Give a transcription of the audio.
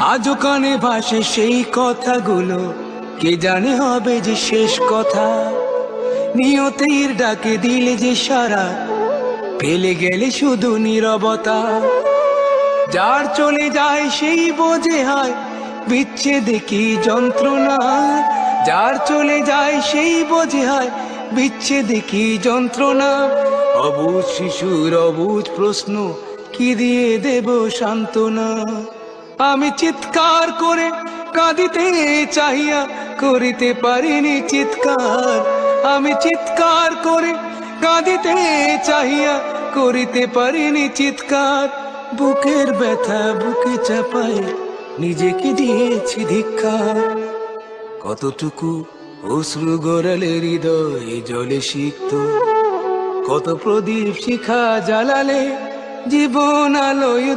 আজও কানে ভাসে সেই কথাগুলো, কে জানে হবে যে শেষ কথা। নিয়তির ডাকে দিলে যে সারা, ফেলে গেলে শুধু নীরবতা। যার চলে যায় সেই বোঝে হয় বিচ্ছেদে কি যন্ত্রণা। যার চলে যায় সেই বোঝে হয় বিচ্ছেদে কি যন্ত্রণা। অবুঝ শিশুর অবুঝ প্রশ্ন, কি দিয়ে দেব সান্ত্বনা। আমি চিৎকার করে কাঁদিতে চাহিয়া করিতে পারিনি চিৎকার। আমি চিৎকার করে কাঁদিতে চাহিয়া করিতে পারিনি চিৎকার। বুকের ব্যথা বুকে চাপায় নিজেকে দিয়েছি ধিক্কার। কতটুকু অশ্রু গড়ালে হৃদয়ে জলে সিক্ত, কত প্রদীপ শিখা জ্বালালে জীবন আলোয়